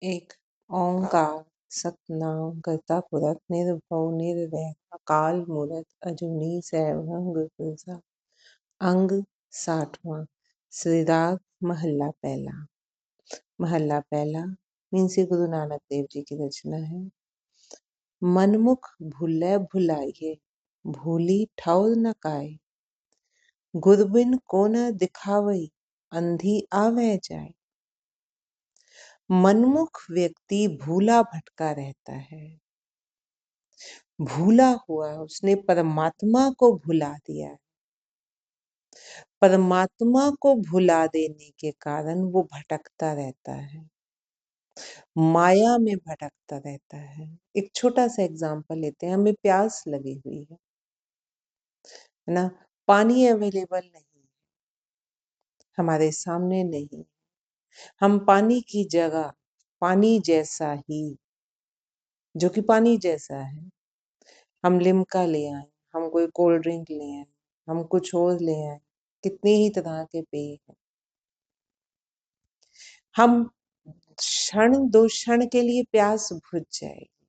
एक ओंकार सतनाम करता पुरख निर्भव निर्वैर अकाल मूरत अजूनी सैभं गुरप्रसाद। अंग 60वां। श्रीराग महल्ला पहला। महल्ला पहला मीन्स गुरु नानक देव जी की रचना है। मनमुख भूलै भुलाइए, भूली ठौर न काए। गुरबिन को न दिखावई, अंधी आवे जाए। मनमुख व्यक्ति भूला भटका रहता है, भूला हुआ, उसने परमात्मा को भुला दिया। परमात्मा को भुला देने के कारण वो भटकता रहता है, माया में भटकता रहता है। एक छोटा सा एग्जांपल लेते हैं। हमें प्यास लगी हुई है ना, पानी अवेलेबल नहीं, हमारे सामने नहीं। हम पानी की जगह पानी जैसा ही, जो कि पानी जैसा है, हम लिम्का ले आए, हम कोई कोल्ड ड्रिंक ले आए, हम कुछ और ले आए, कितने ही तरह के पेय हैं। हम क्षण दो क्षण के लिए प्यास बुझ जाएगी,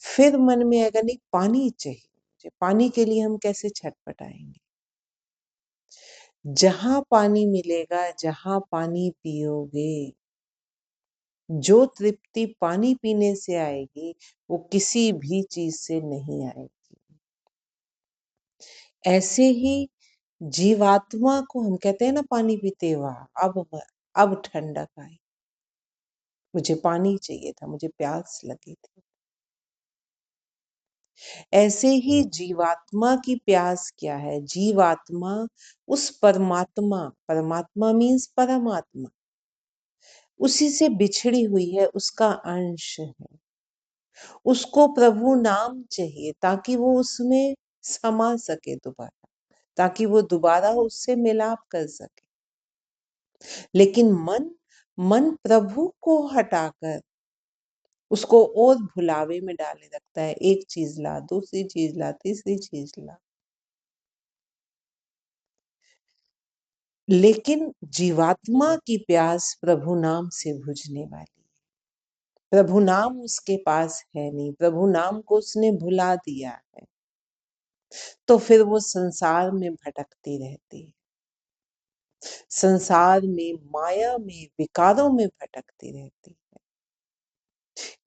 फिर मन में आएगा नहीं पानी चाहिए मुझे, पानी के लिए हम कैसे छटपटाएंगे। जहां पानी मिलेगा, जहां पानी पियोगे, जो तृप्ति पानी पीने से आएगी वो किसी भी चीज से नहीं आएगी। ऐसे ही जीवात्मा को हम कहते हैं ना, पानी पीते वाह अब ठंडक आई, मुझे पानी चाहिए था, मुझे प्यास लगी थी। ऐसे ही जीवात्मा की प्यास क्या है? जीवात्मा उस परमात्मा, परमात्मा मीन्स परमात्मा, उसी से बिछड़ी हुई है, उसका अंश है। उसको प्रभु नाम चाहिए ताकि वो उसमें समा सके दोबारा, ताकि वो दोबारा उससे मिलाप कर सके। लेकिन मन प्रभु को हटाकर उसको और भुलावे में डाले रखता है। एक चीज ला, दूसरी चीज ला, तीसरी चीज ला। लेकिन जीवात्मा की प्यास प्रभु नाम से बुझने वाली है। प्रभु नाम उसके पास है नहीं, प्रभु नाम को उसने भुला दिया है, तो फिर वो संसार में भटकती रहती है, संसार में, माया में, विकारों में भटकती रहती है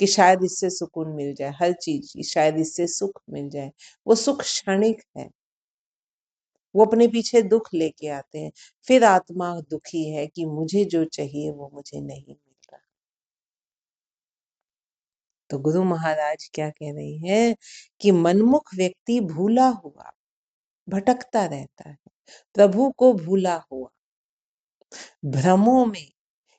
कि शायद इससे सुकून मिल जाए, हर चीज शायद इससे सुख मिल जाए। वो सुख क्षणिक है, वो अपने पीछे दुख लेके आते हैं। फिर आत्मा दुखी है कि मुझे जो चाहिए वो मुझे नहीं मिल रहा। तो गुरु महाराज क्या कह रहे हैं कि मनमुख व्यक्ति भूला हुआ भटकता रहता है, प्रभु को भूला हुआ, भ्रमों में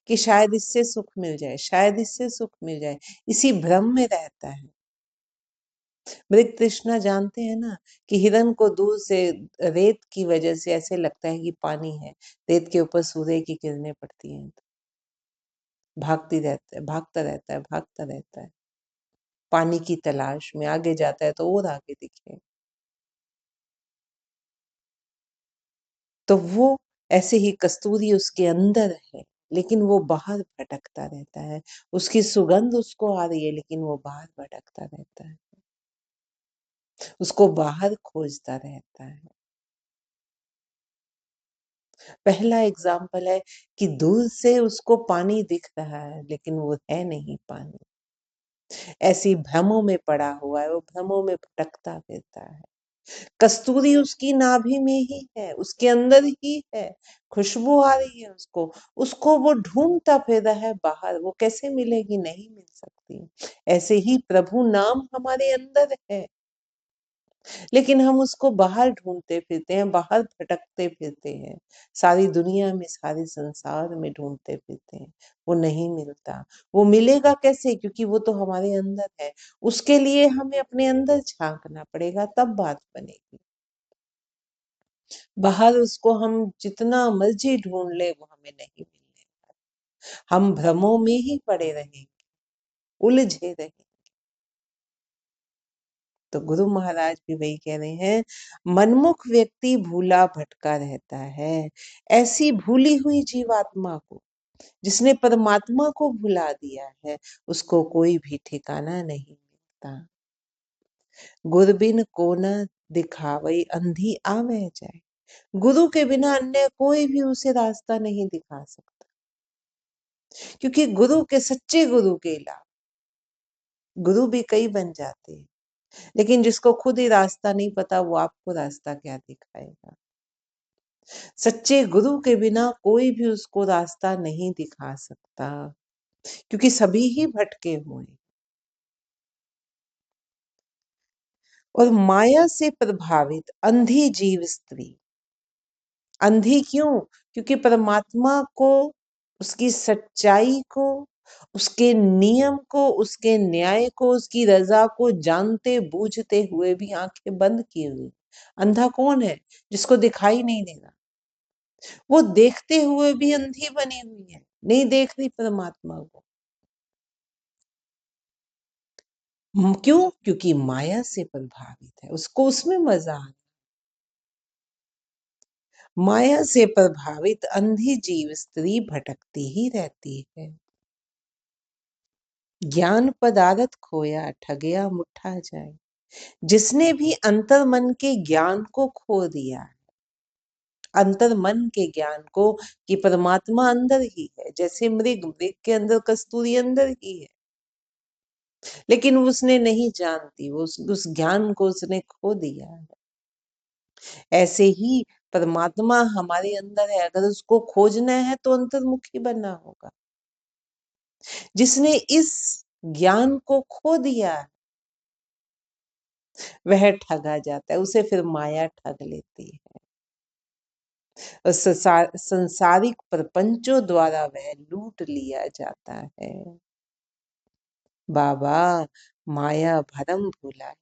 कि शायद इससे सुख मिल जाए, शायद इससे सुख मिल जाए, इसी भ्रम में रहता है। मृग तृष्णा जानते हैं ना, कि हिरण को दूर से रेत की वजह से ऐसे लगता है कि पानी है, रेत के ऊपर सूर्य की किरणें पड़ती हैं, तो भागती रहता है, भागता रहता है, भागता रहता है, पानी की तलाश में। आगे जाता है तो और आगे दिखे। तो वो ऐसे ही कस्तूरी उसके अंदर है, लेकिन वो बाहर भटकता रहता है। उसकी सुगंध उसको आ रही है, लेकिन वो बाहर भटकता रहता है, उसको बाहर खोजता रहता है। पहला एग्जाम्पल है कि दूर से उसको पानी दिख रहा है, लेकिन वो है नहीं पानी, ऐसी भ्रमों में पड़ा हुआ है, वो भ्रमों में भटकता फिरता है। कस्तूरी उसकी नाभि में ही है, उसके अंदर ही है, खुशबू आ रही है उसको, उसको वो ढूंढता फिर रहा है बाहर, वो कैसे मिलेगी? नहीं मिल सकती। ऐसे ही प्रभु नाम हमारे अंदर है, लेकिन हम उसको बाहर ढूंढते फिरते हैं, बाहर भटकते फिरते हैं, सारी दुनिया में, सारे संसार में ढूंढते फिरते हैं, वो नहीं मिलता। वो मिलेगा कैसे? क्योंकि वो तो हमारे अंदर है। उसके लिए हमें अपने अंदर झांकना पड़ेगा, तब बात बनेगी। बाहर उसको हम जितना मर्जी ढूंढ ले वो हमें नहीं मिलने, हम भ्रमों में ही पड़े रहेंगे, उलझे रहेंगे। तो गुरु महाराज भी वही कह रहे हैं, मनमुख व्यक्ति भूला भटका रहता है। ऐसी भूली हुई जीवात्मा को जिसने परमात्मा को भुला दिया है, उसको कोई भी ठिकाना नहीं मिलता। गुर बिन को न दिखावई अंधी आवे जाए। गुरु के बिना अन्य कोई भी उसे रास्ता नहीं दिखा सकता, क्योंकि गुरु के, सच्चे गुरु के अलावा गुरु भी कई बन जाते हैं, लेकिन जिसको खुद ही रास्ता नहीं पता, वो आपको रास्ता क्या दिखाएगा। सच्चे गुरु के बिना कोई भी उसको रास्ता नहीं दिखा सकता, क्योंकि सभी ही भटके हुए हैं। और माया से प्रभावित अंधी जीव स्त्री, अंधी क्यों? क्योंकि परमात्मा को, उसकी सच्चाई को, उसके नियम को, उसके न्याय को, उसकी रजा को जानते बूझते हुए भी आंखें बंद किए हुए। अंधा कौन है? जिसको दिखाई नहीं देगा। वो देखते हुए भी अंधी बनी हुई है, नहीं देख रही परमात्मा को। क्यों? क्योंकि माया से प्रभावित है, उसको उसमें मजा आ। माया से प्रभावित अंधी जीव स्त्री भटकती ही रहती है। ज्ञान पदार्थ खोया ठगया मुठा जाए। जिसने भी अंतर मन के ज्ञान को खो दिया, अंतर मन के ज्ञान को, कि परमात्मा अंदर ही है, जैसे मृग, मृग के अंदर कस्तूरी अंदर ही है, लेकिन उसने नहीं जानती, वो उस ज्ञान को उसने खो दिया है। ऐसे ही परमात्मा हमारे अंदर है, अगर उसको खोजना है तो अंतर्मुखी बनना होगा। जिसने इस ज्ञान को खो दिया, वह ठगा जाता है, उसे फिर माया ठग लेती है। और संसारिक प्रपंचों द्वारा वह लूट लिया जाता है। बाबा माया भरम भूला,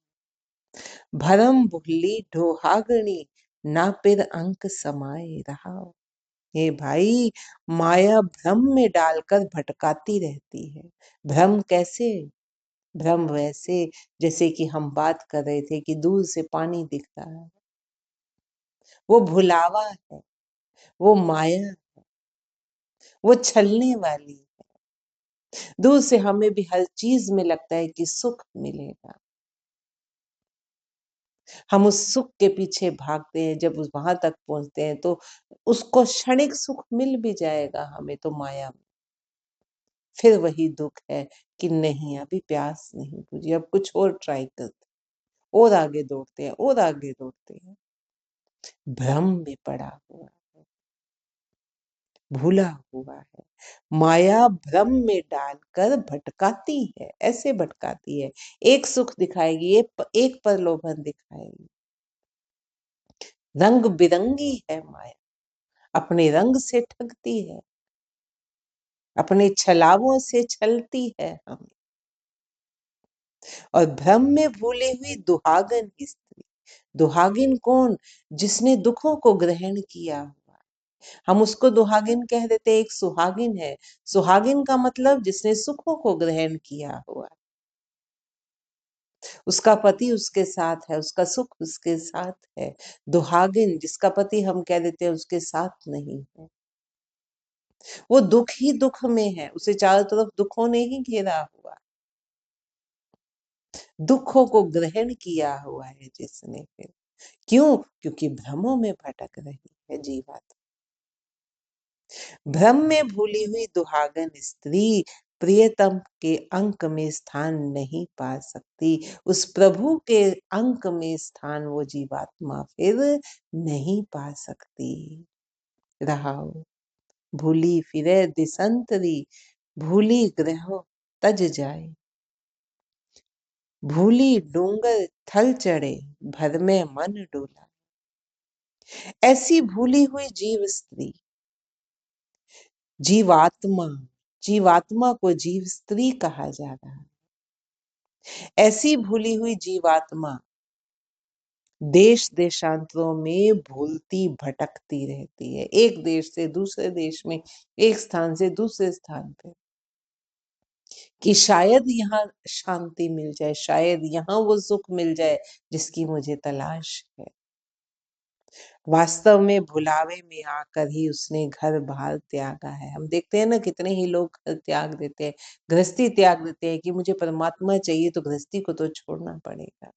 भरम भूली ढोहागणी, ना फिर अंक समाये रहा। हे भाई, माया भ्रम में डालकर भटकाती रहती है। भ्रम कैसे? भ्रम वैसे जैसे कि हम बात कर रहे थे कि दूर से पानी दिख रहा है, वो भुलावा है, वो माया, वो छलने वाली। दूर से हमें भी हर चीज में लगता है कि सुख मिलेगा, हम उस सुख के पीछे भागते हैं। जब उस वहां तक पहुंचते हैं तो उसको क्षणिक सुख मिल भी जाएगा हमें तो माया में, फिर वही दुख है कि नहीं, अभी प्यास नहीं बुझी, अब कुछ और ट्राई करते, और आगे दौड़ते हैं, और आगे दौड़ते हैं। भ्रम में पड़ा हुआ है, भूला हुआ है। माया भ्रम में डालकर भटकाती है, ऐसे भटकाती है। एक सुख दिखाएगी, एक प्रलोभन दिखाएगी। रंग बिरंगी है माया, अपने रंग से ठगती है, अपने छलावों से छलती है हमें। और भ्रम में भूले हुई दुहागन स्त्री, दुहागिन कौन? जिसने दुखों को ग्रहण किया हुआ, हम उसको दुहागिन कह देते, एक सुहागिन है। सुहागिन का मतलब जिसने सुखों को ग्रहण किया हुआ, उसका पति उसके साथ है, उसका सुख उसके साथ है। दुहागिन जिसका पति हम कह देते हैं उसके साथ नहीं है, वो दुख ही दुख में है, उसे चारों तरफ दुखों ने ही घेरा हुआ, दुखों को ग्रहण किया हुआ है जिसने। फिर क्यों? क्योंकि भ्रमों में भटक रही है जीवात्मा। भ्रम में भूली हुई दुहागन स्त्री प्रियतम के अंक में स्थान नहीं पा सकती, उस प्रभु के अंक में स्थान वो जीवात्मा फिर नहीं पा सकती। रहाओ भूली फिरे दिसंतरी, भूली ग्रह तज जाए। भूली डूंगर थल चढ़े, भर में मन डोला। ऐसी भूली हुई जीव स्त्री, जीवात्मा, जीवात्मा को जीव स्त्री कहा जा रहा है। ऐसी भूली हुई जीवात्मा देश देशांतरों में भूलती भटकती रहती है, एक देश से दूसरे देश में, एक स्थान से दूसरे स्थान पे, कि शायद यहाँ शांति मिल जाए, शायद यहाँ वो सुख मिल जाए जिसकी मुझे तलाश है। वास्तव में भुलावे में आकर ही उसने घर बार त्यागा है। हम देखते हैं ना कितने ही लोग घर त्याग देते हैं, गृहस्थी त्याग देते हैं कि मुझे परमात्मा चाहिए तो गृहस्थी को तो छोड़ना पड़ेगा।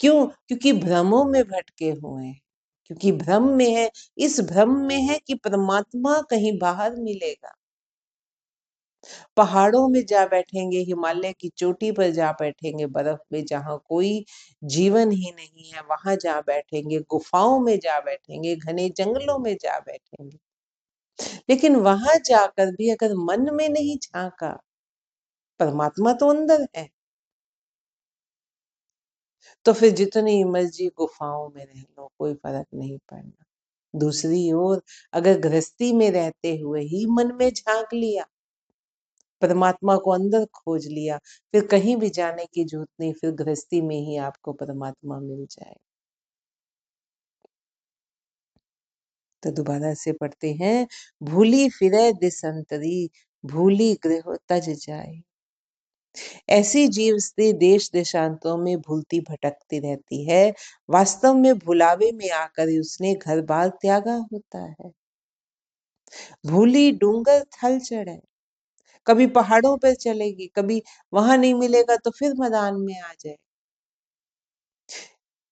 क्यों? क्योंकि भ्रमों में भटके हुए हैं, क्योंकि भ्रम में है, इस भ्रम में है कि परमात्मा कहीं बाहर मिलेगा। पहाड़ों में जा बैठेंगे, हिमालय की चोटी पर जा बैठेंगे, बर्फ में जहाँ कोई जीवन ही नहीं है, वहां जा बैठेंगे, गुफाओं में जा बैठेंगे, घने जंगलों में जा बैठेंगे। लेकिन वहां जाकर भी अगर मन में नहीं झांका, परमात्मा तो अंदर है, तो फिर जितनी मर्जी गुफाओं में रह लो, कोई फर्क नहीं पड़ना। दूसरी ओर अगर गृहस्थी में रहते हुए ही मन में झांक लिया, परमात्मा को अंदर खोज लिया, फिर कहीं भी जाने की जरूरत नहीं, फिर गृहस्थी में ही आपको परमात्मा मिल जाए। तो दोबारा से पढ़ते हैं, भूली फिरे दिसंतरी, भूली गृह तज जाए। ऐसी जीव स्त्री देश देशांतरों में भूलती भटकती रहती है, वास्तव में भुलावे में आकर ही उसने घर बार त्यागा होता है। भूली डूंगर थल चढ़े, कभी पहाड़ों पर चलेगी, कभी वहां नहीं मिलेगा तो फिर मैदान में आ जाए।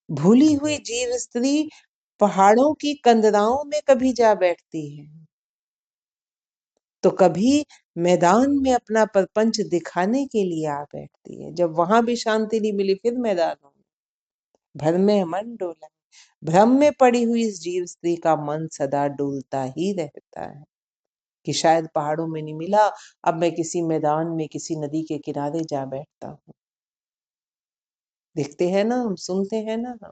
भूली हुई जीव स्त्री पहाड़ों की कंदराओं में कभी जा बैठती है, तो कभी मैदान में अपना प्रपंच दिखाने के लिए आ बैठती है। जब वहां भी शांति नहीं मिली, फिर मैदानों में। भ्रम में मन डोला, भ्रम में पड़ी हुई इस जीव स्त्री का मन सदा डोलता ही रहता है कि शायद पहाड़ों में नहीं मिला, अब मैं किसी मैदान में, किसी नदी के किनारे जा बैठता हूँ। देखते हैं ना हम, सुनते हैं ना हम,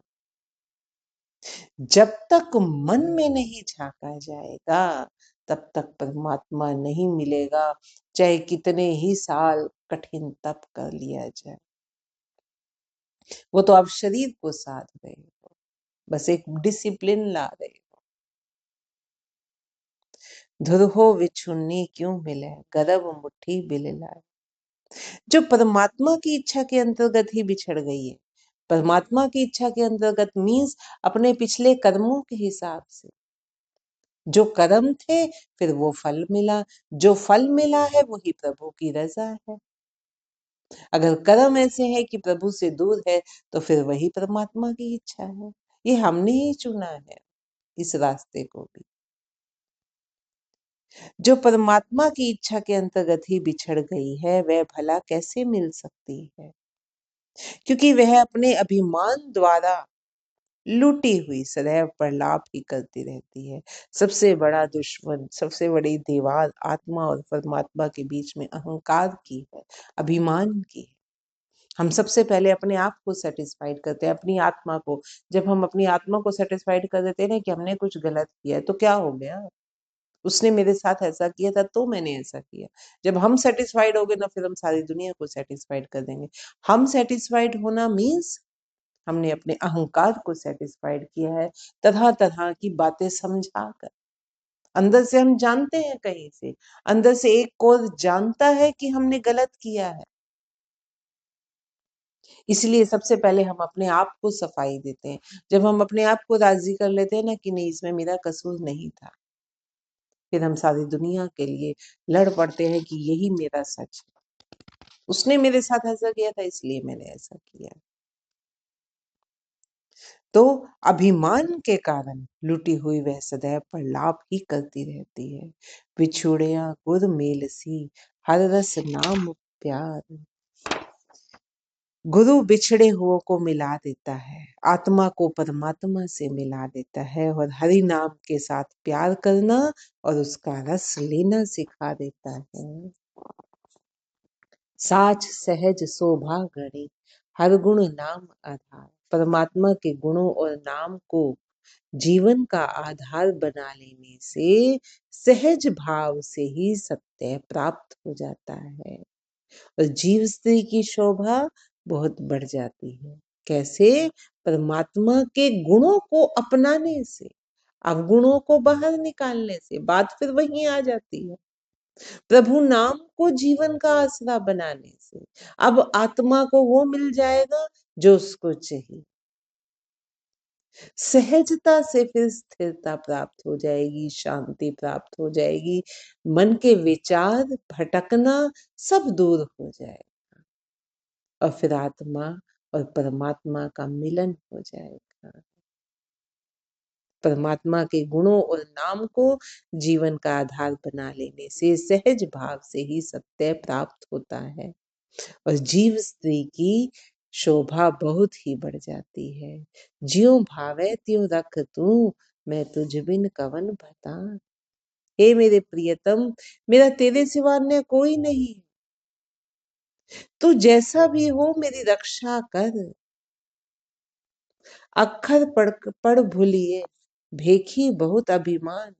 जब तक मन में नहीं झांका जाएगा, तब तक परमात्मा नहीं मिलेगा, चाहे कितने ही साल कठिन तप कर लिया जाए। वो तो आप शरीर को साध रहे हो, बस एक डिसिप्लिन ला रहे हो। धुरहो विछुन्नी क्यों मिले, गरब मुट्ठी बिल लाए। जो परमात्मा की इच्छा के अंतर्गत ही बिछड़ गई है, परमात्मा की इच्छा के अंतर्गत मीन्स अपने पिछले कर्मों के हिसाब से, जो कर्म थे फिर वो फल मिला, जो फल मिला है वही प्रभु की रजा है। अगर कर्म ऐसे है कि प्रभु से दूर है, तो फिर वही परमात्मा की इच्छा है। ये हमने ही चुना है इस रास्ते को भी। जो परमात्मा की इच्छा के अंतर्गत ही बिछड़ गई है, वह भला कैसे मिल सकती है? क्योंकि वह अपने अभिमान द्वारा लूटी हुई सदैव प्रलाप ही करती रहती है। सबसे बड़ा दुश्मन, सबसे बड़ी दीवार आत्मा और परमात्मा के बीच में अहंकार की है, अभिमान की है। हम सबसे पहले अपने आप को सेटिस्फाइड करते हैं, अपनी आत्मा को। जब हम अपनी आत्मा को सेटिस्फाइड कर देते हैं ना कि हमने कुछ गलत किया है, तो क्या हो गया? उसने मेरे साथ ऐसा किया था तो मैंने ऐसा किया। जब हम सेटिस्फाइड हो गए ना, फिर हम सारी दुनिया को सेटिस्फाइड कर देंगे। हम सेटिस्फाइड होना मीन्स हमने अपने अहंकार को सेटिस्फाइड किया है, तरह तरह की बातें समझा कर। अंदर से हम जानते हैं, कहीं से अंदर से एक कोर जानता है कि हमने गलत किया है। इसलिए सबसे पहले हम अपने आप को सफाई देते हैं। जब हम अपने आप को राजी कर लेते हैं ना कि नहीं, इसमें मेरा कसूर नहीं था, फिर हम सारी दुनिया के लिए लड़ पड़ते हैं कि यही मेरा सच है। उसने मेरे साथ ऐसा किया था, इसलिए मैंने ऐसा किया। तो अभिमान के कारण लुटी हुई वह सदैव प्रलाप ही करती रहती है। बिछुड़िया गुर मेलसी, हर रस नाम प्यार। गुरु बिछड़े हुओं को मिला देता है, आत्मा को परमात्मा से मिला देता है, और हरि नाम के साथ प्यार करना और उसका रस लेना सिखा देता है। साच सहज शोभा गणी, हर गुण नाम आधार। परमात्मा के गुणों और नाम को जीवन का आधार बना लेने से सहज भाव से ही सत्य प्राप्त हो जाता है, और जीव स्त्री की शोभा बहुत बढ़ जाती है। कैसे? परमात्मा के गुणों को अपनाने से, अवगुणों को बाहर निकालने से। बात फिर वहीं आ जाती है, प्रभु नाम को जीवन का आसरा बनाने से। अब आत्मा को वो मिल जाएगा जो उसको चाहिए। सहजता से फिर स्थिरता प्राप्त हो जाएगी, शांति प्राप्त हो जाएगी, मन के विचार भटकना सब दूर हो जाएगा और फिर आत्मा और परमात्मा का मिलन हो जाएगा। परमात्मा के गुणों और नाम को जीवन का आधार बना लेने से सहज भाव से ही सत्य प्राप्त होता है और जीव स्त्री की शोभा बहुत ही बढ़ जाती है। ज्यों भावै त्यों रख तू, मैं तुझ बिन कवन बता। हे मेरे प्रियतम, मेरा तेरे सिवा अन्य कोई नहीं, तू जैसा भी हो मेरी रक्षा कर। अक्षर पढ़ भूलिए, भेखी बहुत अभिमान,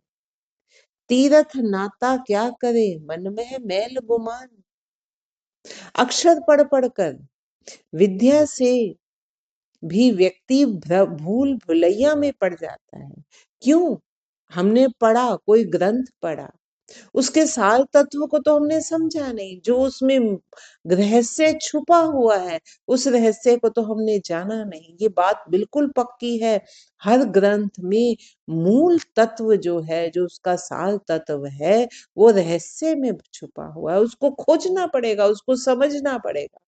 तीरथ नाता क्या करे, मन में मैल गुमान। अक्षर पढ़ कर विद्या से भी व्यक्ति भूल भुलैया में पड़ जाता है। क्यों? हमने पढ़ा, कोई ग्रंथ पढ़ा, उसके सार तत्व को तो हमने समझा नहीं, जो उसमें रहस्य छुपा हुआ है उस रहस्य को तो हमने जाना नहीं। ये बात बिल्कुल पक्की है। हर ग्रंथ में मूल तत्व जो है, जो उसका सार तत्व है, वो रहस्य में छुपा हुआ है। उसको खोजना पड़ेगा, उसको समझना पड़ेगा।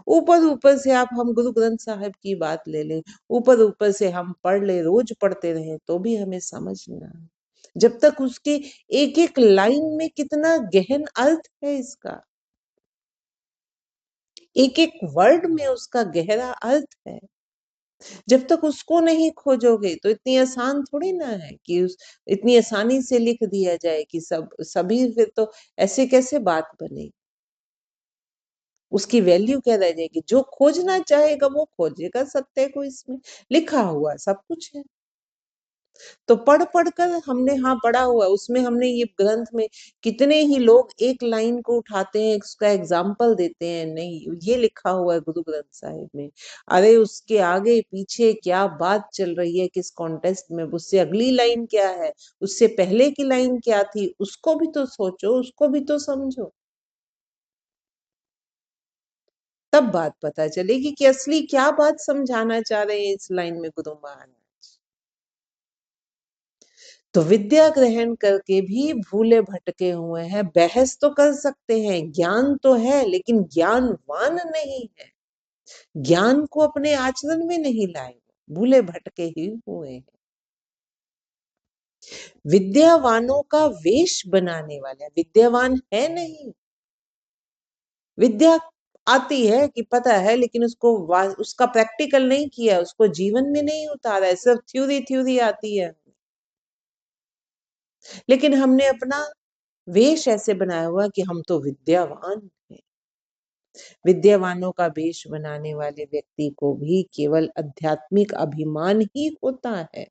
ऊपर ऊपर से आप हम गुरु ग्रंथ साहिब की बात ले लें, ऊपर ऊपर से हम पढ़ ले, रोज पढ़ते रहे तो भी हमें समझ ना आए, जब तक उसके एक एक लाइन में कितना गहन अर्थ है इसका, एक एक वर्ड में उसका गहरा अर्थ है, जब तक उसको नहीं खोजोगे तो इतनी आसान थोड़ी ना है कि इतनी आसानी से लिख दिया जाए कि सभी, फिर तो ऐसे कैसे बात बने, उसकी वैल्यू क्या रह जाएगी। जो खोजना चाहेगा वो खोजेगा सत्य को, इसमें लिखा हुआ सब कुछ है। तो पढ़ कर हमने, हाँ पढ़ा हुआ है, उसमें हमने ये ग्रंथ में कितने ही लोग एक लाइन को उठाते हैं, उसका एग्जाम्पल देते हैं, नहीं ये लिखा हुआ है गुरु ग्रंथ साहिब में, अरे उसके आगे पीछे क्या बात चल रही है, किस कॉन्टेक्स्ट में, उससे अगली लाइन क्या है, उससे पहले की लाइन क्या थी, उसको भी तो सोचो, उसको भी तो समझो, तब बात पता चलेगी कि असली क्या बात समझाना चाह रहे हैं इस लाइन में गुरु महाराज। तो विद्या ग्रहण करके भी भूले भटके हुए हैं। बहस तो कर सकते हैं, ज्ञान तो है, लेकिन ज्ञानवान नहीं है, ज्ञान को अपने आचरण में नहीं लाए, भूले भटके ही हुए हैं। विद्यावानों का वेश बनाने वाले, विद्यावान है नहीं, विद्या आती है कि पता है, लेकिन उसका प्रैक्टिकल नहीं किया, उसको जीवन में नहीं उतारा है, सिर्फ थ्योरी थ्योरी आती है। लेकिन हमने अपना वेश ऐसे बनाया हुआ कि हम तो विद्यावान हैं। विद्यावानों का वेश बनाने वाले व्यक्ति को भी केवल आध्यात्मिक अभिमान ही होता है।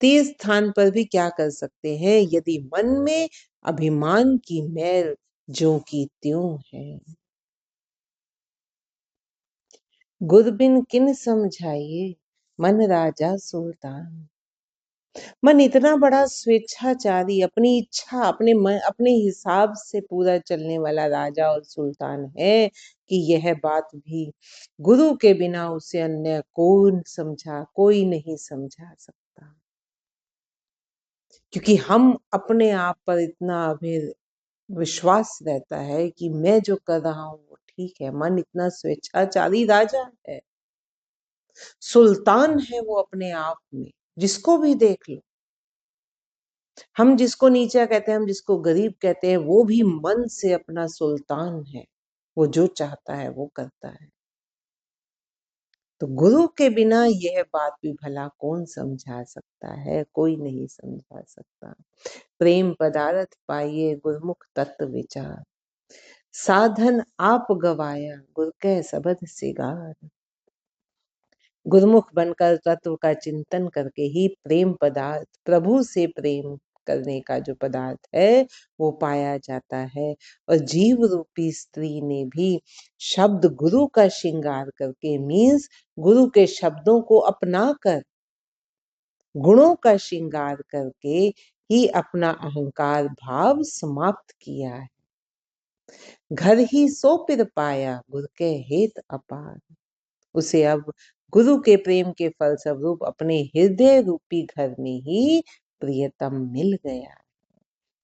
तीर्थ स्थान पर भी क्या कर सकते हैं, यदि मन में अभिमान की मैल ज्यों की त्यों है। गुर बिन किन समझाइए, मन राजा सुल्तान। मन इतना बड़ा स्वेच्छाचारी, अपनी इच्छा अपने मन अपने हिसाब से पूरा चलने वाला राजा और सुल्तान है कि यह बात भी गुरु के बिना उसे अन्य कोई नहीं समझा सकता। क्योंकि हम अपने आप पर इतना हमें विश्वास रहता है कि मैं जो कर रहा हूं वो ठीक है। मन इतना स्वेच्छाचारी राजा है, सुल्तान है वो अपने आप में, जिसको भी देख लो। हम जिसको नीचा कहते हैं, हम जिसको गरीब कहते हैं, वो भी मन से अपना सुल्तान है, वो जो चाहता है वो करता है। तो गुरु के बिना यह बात भी भला कौन समझा सकता है, कोई नहीं समझा सकता। प्रेम पदारथ पाइए गुरमुख तत्व विचार, साधन आप गवाया गुर कह सबद सिगार। गुरुमुख बनकर तत्व का चिंतन करके ही प्रेम पदार्थ, प्रभु से प्रेम करने का जो पदार्थ है वो पाया जाता है। और जीव रूपी स्त्री ने भी शब्द गुरु का श्रृंगार करके, मीन्स गुरु के शब्दों को अपना कर, गुणों का श्रृंगार करके ही अपना अहंकार भाव समाप्त किया है। घर ही सो पिर पाया गुर के हेत अपार। उसे अब गुरु के प्रेम के फलस्वरूप अपने हृदय रूपी घर में ही प्रियतम मिल गया।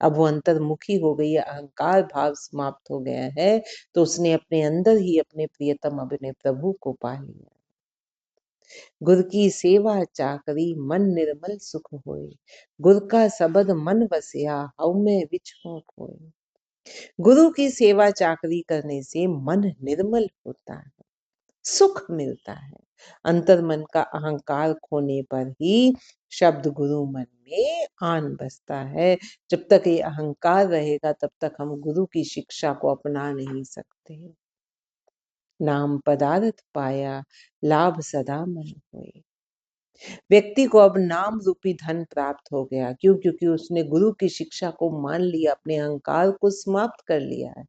अब वो अंतर्मुखी हो गई है, अहंकार भाव समाप्त हो गया है, तो उसने अपने अंदर ही अपने प्रियतम अपने प्रभु को पा लिया। गुर की सेवा चाकरी मन निर्मल सुख होए, गुर का शब्द मन वसिया हव में विछो खोए। गुरु की सेवा चाकरी करने से मन निर्मल होता है, सुख मिलता है। अंतर मन का अहंकार खोने पर ही शब्द गुरु मन में आन बसता है। जब तक ये अहंकार रहेगा तब तक हम गुरु की शिक्षा को अपना नहीं सकते। नाम पदार्थ पाया लाभ सदा मन होए। व्यक्ति को अब नाम रूपी धन प्राप्त हो गया। क्यों? क्योंकि उसने गुरु की शिक्षा को मान लिया, अपने अहंकार को समाप्त कर लिया है।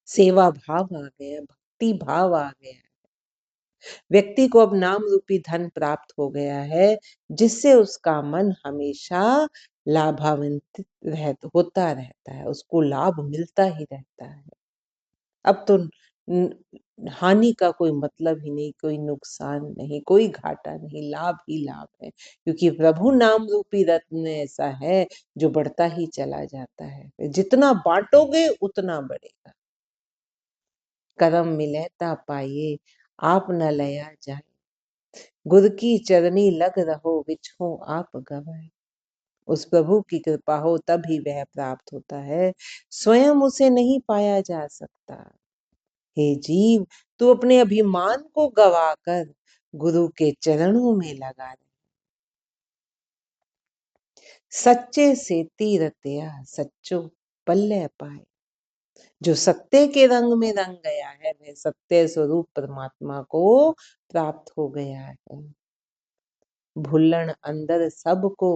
सेवा भाव आ गया, भक्ति भाव आ गया। व्यक्ति को अब नाम रूपी धन प्राप्त हो गया है, जिससे उसका मन हमेशा लाभान्वित होता रहता है, उसको लाभ मिलता ही रहता है। अब तो हानि का कोई मतलब ही नहीं, कोई नुकसान नहीं, कोई घाटा नहीं, लाभ ही लाभ है। क्योंकि प्रभु नाम रूपी रत्न ऐसा है जो बढ़ता ही चला जाता है। जितना बांटोगे उतना बढ़ेगा। करम मिलता पाइए आप न लया जाए, गुर की चरनी लग रहो विछो आप गवाए। उस प्रभु की कृपा हो तभी वह प्राप्त होता है, स्वयं उसे नहीं पाया जा सकता। हे जीव, तू अपने अभिमान को गवाकर गुरु के चरणों में लगा दे। सच्चे से तीरतया सच्चो पल्ले पाए। जो सत्य के रंग में रंग गया है वह सत्य स्वरूप परमात्मा को प्राप्त हो गया है। भुल्लण अंदर सबको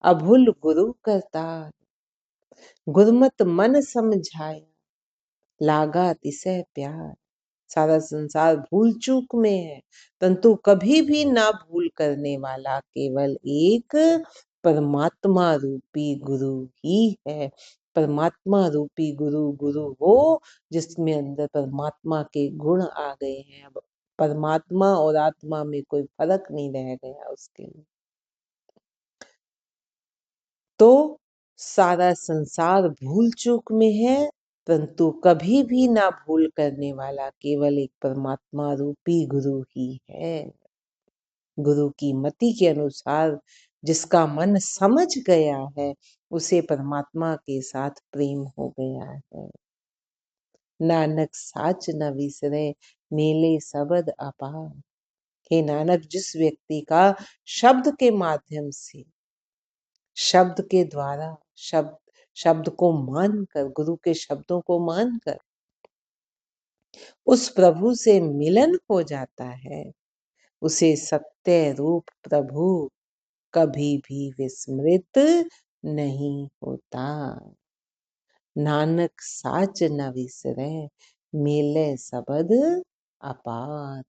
अभुल गुरु करतार, गुरमत मन समझाया लागा तिसे प्यार। सारा संसार भूल चूक में है, परंतु कभी भी ना भूल करने वाला केवल एक परमात्मा रूपी गुरु ही है। परमात्मा रूपी गुरु गुरु वो जिसमें अंदर परमात्मा के गुण आ गए हैं। अब परमात्मा और आत्मा में कोई फर्क नहीं रह गया उसके लिए। तो सारा संसार भूल चूक में है, परंतु कभी भी ना भूल करने वाला केवल एक परमात्मा रूपी गुरु ही है। गुरु की मति के अनुसार जिसका मन समझ गया है उसे परमात्मा के साथ प्रेम हो गया है। नानक साच न विसरे मेले शब्द अपार। हे नानक, जिस व्यक्ति का शब्द के माध्यम से, शब्द के द्वारा, शब्द को मानकर, गुरु के शब्दों को मानकर उस प्रभु से मिलन हो जाता है, उसे सत्य रूप प्रभु कभी भी विस्मृत नहीं होता। नानक साच न विसरे मेले शब्द अपार।